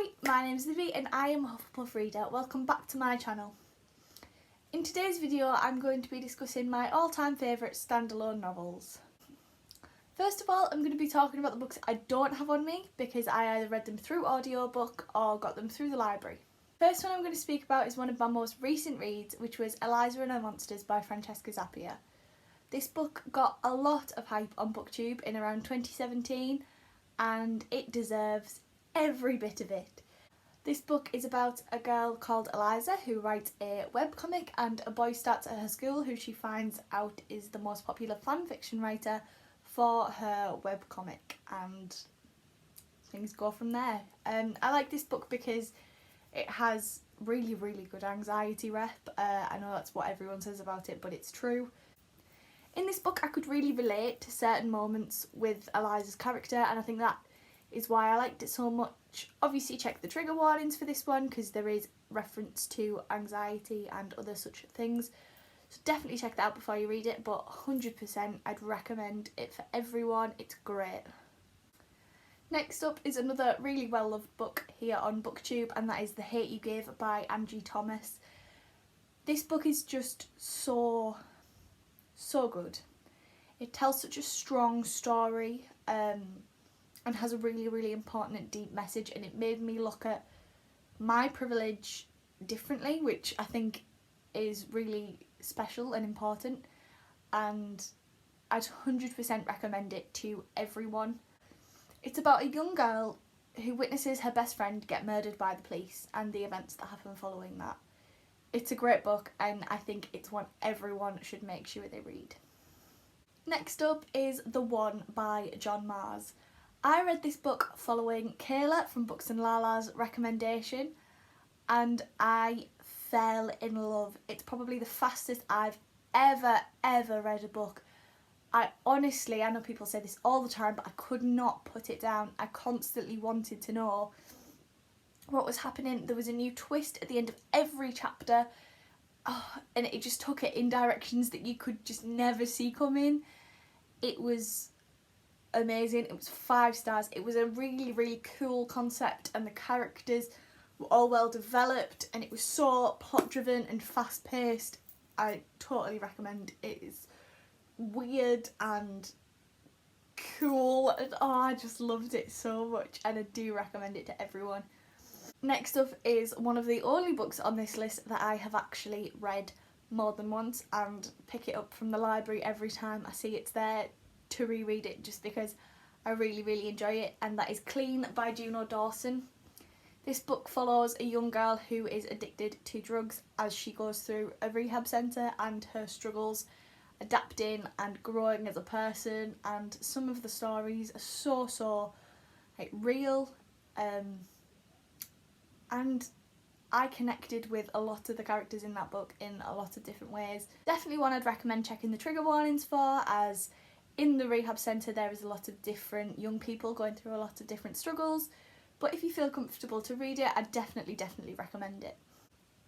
Hi, my name's Libby and I am a Hufflepuff reader. Welcome back to my channel. In today's video I'm going to be discussing my all-time favourite standalone novels. First of all, I'm going to be talking about the books I don't have on me because I either read them through audiobook or got them through the library. First one I'm going to speak about is one of my most recent reads, which was Eliza and Her Monsters by Francesca Zappia. This book got a lot of hype on BookTube in around 2017 and it deserves every bit of it. This book is about a girl called Eliza who writes a webcomic, and a boy starts at her school who she finds out is the most popular fanfiction writer for her webcomic, and things go from there. I like this book because it has really good anxiety rep. I know that's what everyone says about it, but it's true. In this book I could really relate to certain moments with Eliza's character, and I think that is why I liked it so much. Obviously check the trigger warnings for this one because there is reference to anxiety and other such things, so definitely check that out before you read it, but 100% I'd recommend it for everyone. It's great. Next up is another really well loved book here on BookTube, and that is The Hate You Give by Angie Thomas. This book is just so good. It tells such a strong story and has a really important and deep message, and it made me look at my privilege differently, which I think is really special and important, and I'd 100% recommend it to everyone. It's about a young girl who witnesses her best friend get murdered by the police and the events that happen following that. It's a great book and I think it's one everyone should make sure they read. Next up is The One by John Mars. I read this book following Kayla from Books and Lala's recommendation and I fell in love. It's probably the fastest I've ever read a book. I know people say this all the time, but I could not put it down. I constantly wanted to know what was happening. There was a new twist at the end of every chapter, and it just took it in directions that you could just never see coming. It was amazing. It was 5 stars. It was a really cool concept and the characters were all well developed and it was so plot driven and fast paced. I totally recommend it. It's weird and cool and I just loved it so much and I do recommend it to everyone. Next up is one of the only books on this list that I have actually read more than once and pick it up from the library every time I see it's there to reread it just because I really enjoy it, and that is Clean by Juno Dawson. This book follows a young girl who is addicted to drugs as she goes through a rehab centre and her struggles adapting and growing as a person, and some of the stories are so like real, and I connected with a lot of the characters in that book in a lot of different ways. Definitely one I'd recommend checking the trigger warnings for, as in the rehab centre there is a lot of different young people going through a lot of different struggles, but if you feel comfortable to read it, I'd definitely recommend it.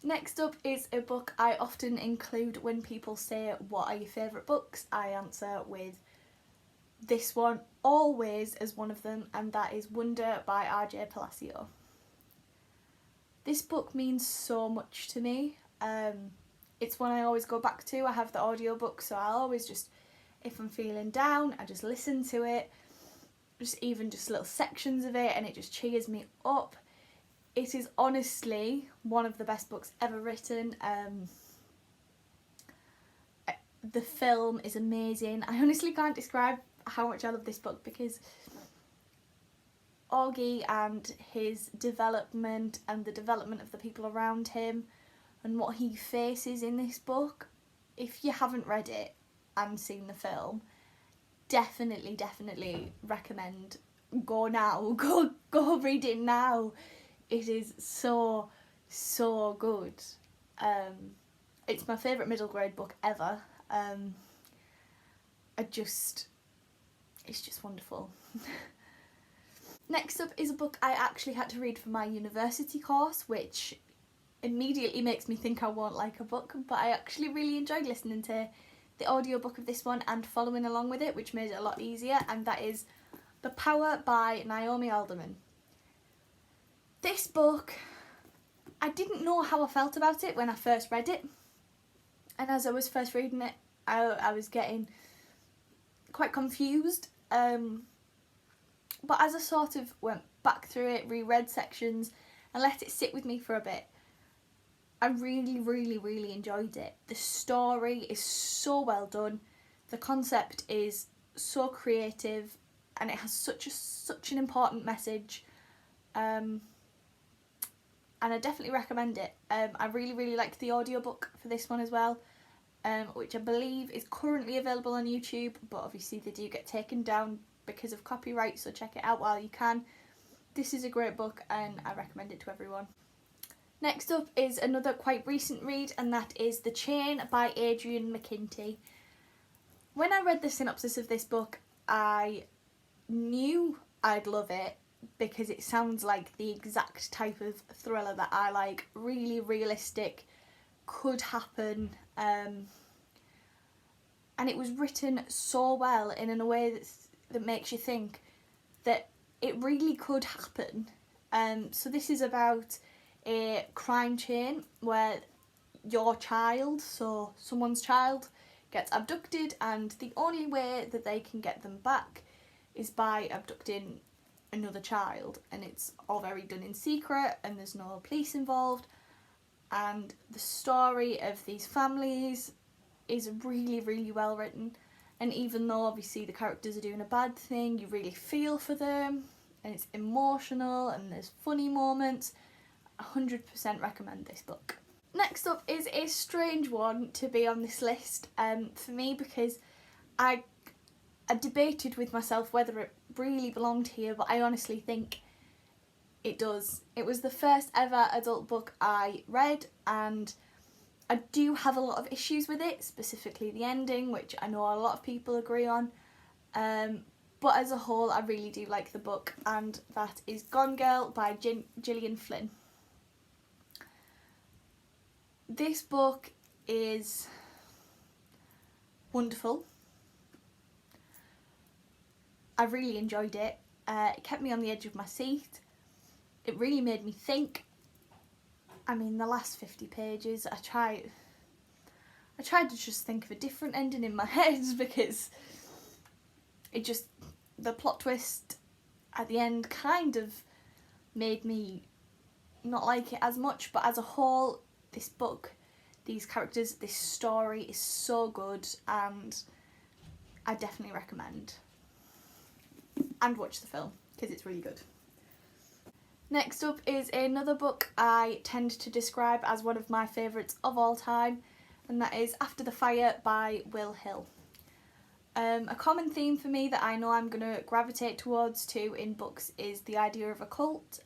Next up is a book I often include when people say what are your favourite books. I answer with this one always as one of them, and that is Wonder by R.J. Palacio. This book means so much to me. It's one I always go back to. I have the audiobook, so I'll always just, if I'm feeling down, I just listen to it, just little sections of it, and it just cheers me up. It is honestly one of the best books ever written. The film is amazing. I honestly can't describe how much I love this book because Augie and his development and the development of the people around him and what he faces in this book, if you haven't read it and seen the film, definitely recommend go read it now. It is so good. It's my favourite middle grade book ever. It's just wonderful. Next up is a book I actually had to read for my university course, which immediately makes me think I won't like a book, but I actually really enjoyed listening to the audiobook of this one and following along with it, which made it a lot easier, and that is The Power by Naomi Alderman. This book, I didn't know how I felt about it when I first read it, and as I was first reading it, I was getting quite confused, but as I sort of went back through it, reread sections and let it sit with me for a bit, I really enjoyed it. The story is so well done, the concept is so creative, and it has such an important message, and I definitely recommend it. I really liked the audiobook for this one as well, which I believe is currently available on YouTube, but obviously they do get taken down because of copyright, so check it out while you can. This is a great book and I recommend it to everyone. Next up is another quite recent read, and that is The Chain by Adrian McKinty. When I read the synopsis of this book, I knew I'd love it because it sounds like the exact type of thriller that I like. Really realistic, could happen, and it was written so well and in a way that makes you think that it really could happen. So this is about a crime chain where your child, so someone's child, gets abducted, and the only way that they can get them back is by abducting another child, and it's all very done in secret and there's no police involved, and the story of these families is really well written, and even though obviously the characters are doing a bad thing, you really feel for them, and it's emotional and there's funny moments. 100% recommend this book. Next up is a strange one to be on this list for me, because I debated with myself whether it really belonged here, but I honestly think it does. It was the first ever adult book I read, and I do have a lot of issues with it, specifically the ending, which I know a lot of people agree on, but as a whole I really do like the book, and that is Gone Girl by Gillian Flynn. This book is wonderful. I really enjoyed it. It kept me on the edge of my seat. It really made me think. I mean, the last 50 pages, I tried to just think of a different ending in my head, because the plot twist at the end kind of made me not like it as much, but as a whole, this book, these characters, this story is so good, and I definitely recommend. And watch the film, because it's really good. Next up is another book I tend to describe as one of my favourites of all time, and that is After the Fire by Will Hill. A common theme for me that I know I'm going to gravitate towards too in books is the idea of a cult.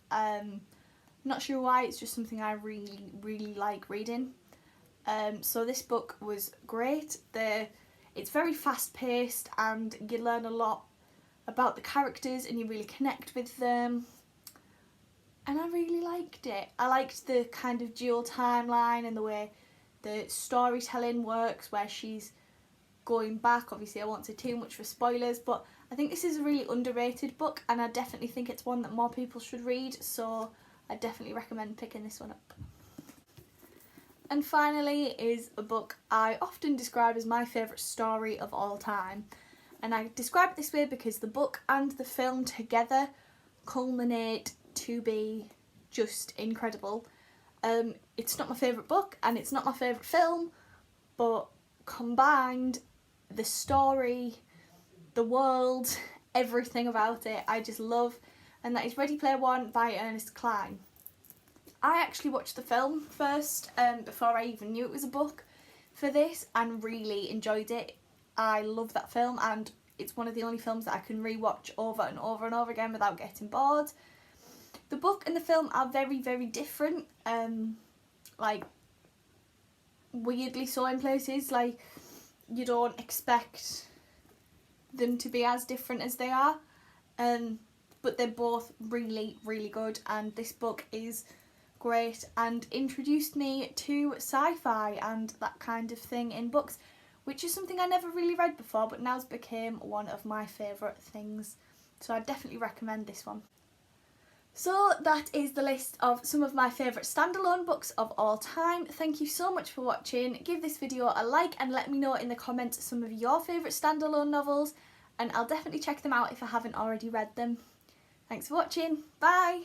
Not sure why, it's just something I really like reading. So this book was great. It's very fast paced and you learn a lot about the characters and you really connect with them. And I really liked it. I liked the kind of dual timeline and the way the storytelling works, where she's going back. Obviously I won't say too much for spoilers, but I think this is a really underrated book, and I definitely think it's one that more people should read, so I definitely recommend picking this one up. And finally is a book I often describe as my favourite story of all time, and I describe it this way because the book and the film together culminate to be just incredible. It's not my favourite book and it's not my favourite film, but combined, the story, the world, everything about it I just love, and that is Ready Player One by Ernest Cline. I actually watched the film first before I even knew it was a book for this, and really enjoyed it. I love that film, and it's one of the only films that I can rewatch over and over and over again without getting bored. The book and the film are very different, like weirdly so in places, like you don't expect them to be as different as they are, but they're both really good, and this book is great and introduced me to sci-fi and that kind of thing in books, which is something I never really read before, but now's became one of my favourite things, so I definitely recommend this one. So that is the list of some of my favourite standalone books of all time. Thank you so much for watching. Give this video a like and let me know in the comments some of your favourite standalone novels, and I'll definitely check them out if I haven't already read them. Thanks for watching. Bye!